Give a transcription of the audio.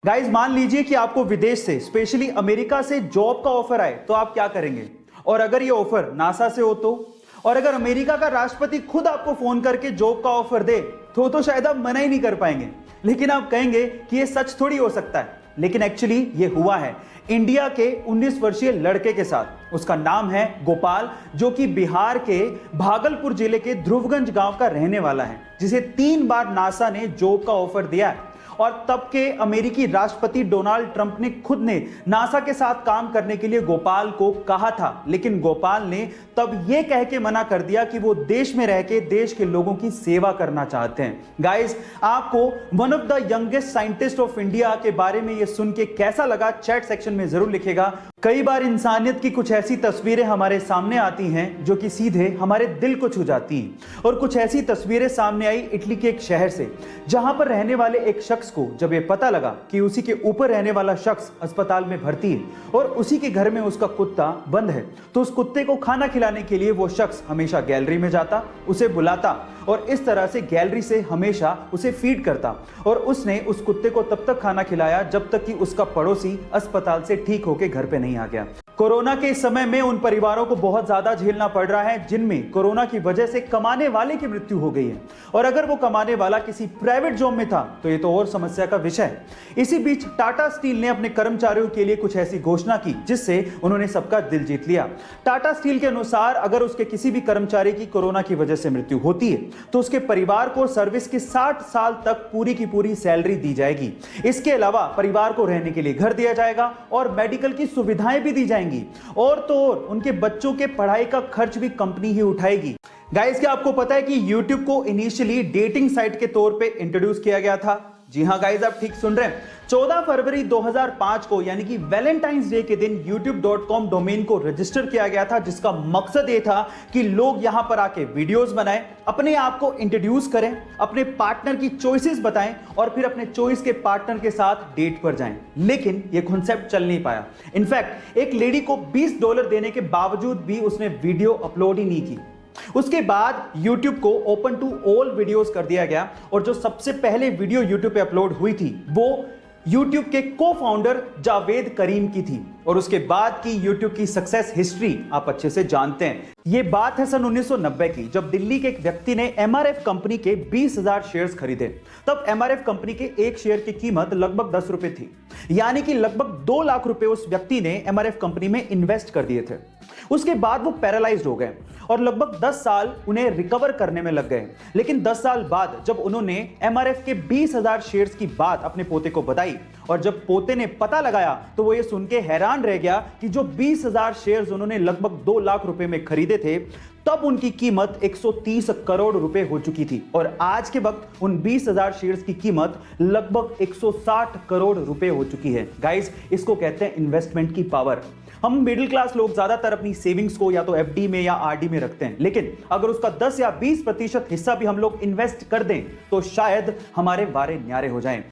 Guys मान लीजिए कि आपको विदेश से स्पेशली अमेरिका से जॉब का ऑफर आए तो आप क्या करेंगे। और अगर ये ऑफर नासा से हो तो, और अगर अमेरिका का राष्ट्रपति खुद आपको फोन करके जॉब का ऑफर दे तो शायद आप मना ही नहीं कर पाएंगे। लेकिन आप कहेंगे कि ये सच थोड़ी हो सकता है, लेकिन एक्चुअली ये हुआ है इंडिया के 19 वर्षीय लड़के के साथ। उसका नाम है गोपाल, जो कि बिहार के भागलपुर जिले के ध्रुवगंज गांव का रहने वाला है, जिसे 3 बार नासा ने जॉब का ऑफर दिया है। और तब के अमेरिकी राष्ट्रपति डोनाल्ड ट्रंप ने खुद ने नासा के साथ काम करने के लिए गोपाल को कहा था, लेकिन गोपाल ने तब यह कह के मना कर दिया कि वो देश में रह के देश के लोगों की सेवा करना चाहते हैं। गाइस, आपको one of the youngest scientist of India के बारे में ये सुन के कैसा लगा चैट सेक्शन में जरूर लिखेगा। कई बार इंसानियत की कुछ ऐसी तस्वीरें हमारे सामने आती हैं जो कि सीधे हमारे दिल को छू जाती हैं। और कुछ ऐसी तस्वीरें सामने आई इटली के एक शहर से, जहां पर रहने वाले एक शख्स को जब ये पता लगा कि उसी के ऊपर रहने वाला शख्स अस्पताल में भर्ती है और उसी के घर में उसका कुत्ता बंद है, तो उस कुत्ते को खाना खिलाने के लिए वो शख्स हमेशा गैलरी में जाता, उसे बुलाता और इस तरह से गैलरी से हमेशा उसे फीड करता। और उसने उस कुत्ते को तब तक खाना खिलाया जब तक कि उसका पड़ोसी अस्पताल से ठीक होकर घर पे नहीं आ गया। कोरोना के समय में उन परिवारों को बहुत ज्यादा झेलना पड़ रहा है जिनमें कोरोना की वजह से कमाने वाले की मृत्यु हो गई है, और अगर वो कमाने वाला किसी प्राइवेट जॉब में था तो ये तो और समस्या का विषय है। इसी बीच टाटा स्टील ने अपने कर्मचारियों के लिए कुछ ऐसी घोषणा की जिससे उन्होंने सबका दिल जीत लिया। टाटा स्टील के अनुसार अगर उसके किसी भी कर्मचारी की कोरोना की वजह से मृत्यु होती है तो उसके परिवार को सर्विस की 60 साल तक पूरी की पूरी सैलरी दी जाएगी। इसके अलावा परिवार को रहने के लिए घर दिया जाएगा और मेडिकल की सुविधाएं भी दी जाएंगी, और तो और उनके बच्चों के पढ़ाई का खर्च भी कंपनी ही उठाएगी। गाइस, क्या आपको पता है कि YouTube को इनिशियली डेटिंग साइट के तौर पे इंट्रोड्यूस किया गया था? जी हां गाइस, आप ठीक सुन रहे हैं। 14 फरवरी 2005 को यानी कि वैलेंटाइंस डे के दिन youtube.com डोमेन को रजिस्टर किया गया था, जिसका मकसद ये था कि लोग यहां पर आके वीडियोस बनाएं, अपने आप को इंट्रोड्यूस करें, अपने पार्टनर की चॉइसेस बताएं और फिर अपने चॉइस के पार्टनर के साथ डेट पर जाएं। लेकिन ये कॉन्सेप्ट चल नहीं पाया। इनफैक्ट एक लेडी को $20 देने के बावजूद भी उसने वीडियो अपलोड ही नहीं की। उसके बाद YouTube को ओपन टू ऑल वीडियोस कर दिया गया, और जो सबसे पहले वीडियो YouTube पे अपलोड हुई थी वो YouTube के को फाउंडर जावेद करीम की थी। और उसके बाद की YouTube की सक्सेस हिस्ट्री आप अच्छे से जानते हैं। ये बात है सन 1990 की, जब दिल्ली के एक व्यक्ति ने MRF कंपनी के 20,000 शेयर्स खरीदे। तब MRF कंपनी के एक शेयर की कीमत लगभग 10 रुपए थी, यानी कि लगभग 2 लाख रुपए उस व्यक्ति ने MRF कंपनी में इन्वेस्ट कर दिए थे। उसके बाद वो पैरालाइज्ड हो गए और लगभग 10 साल उन्हें रिकवर करने में लग गए। लेकिन 10 साल बाद जब उन्होंने MRF के 20,000 शेयर्स की बात अपने पोते को बताई, और जब पोते ने पता लगाया तो वो ये सुन के हैरान रह गया कि जो 20,000 शेयर्स उन्होंने लगभग 2 लाख रुपए में खरीदे थे, तब उनकी कीमत 130 करोड़ रुपए हो चुकी थी। और आज के वक्त उन 20,000 शेयर्स की कीमत लगभग 160 करोड़ रुपए हो चुकी है। गाइस, इसको कहते हैं इन्वेस्टमेंट की पावर। हम मिडिल क्लास लोग ज्यादातर अपनी सेविंग्स को या तो FD में या RD में रखते हैं, लेकिन अगर उसका 10 या 20% हिस्सा भी हम लोग इन्वेस्ट कर दें तो शायद हमारे वारे न्यारे हो जाएं।